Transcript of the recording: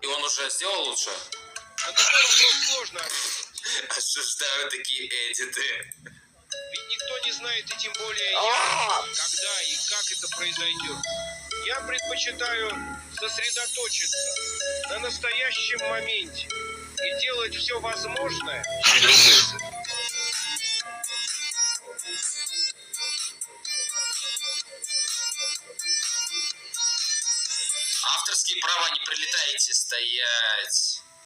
И он уже сделал лучше? На такой вопрос сложно. Осуждаю такие эдиты. Ведь никто не знает, и тем более я, когда и как это произойдет. Я предпочитаю сосредоточиться на настоящем моменте и делать все возможное. Авторские права, не прилетайте, стоять.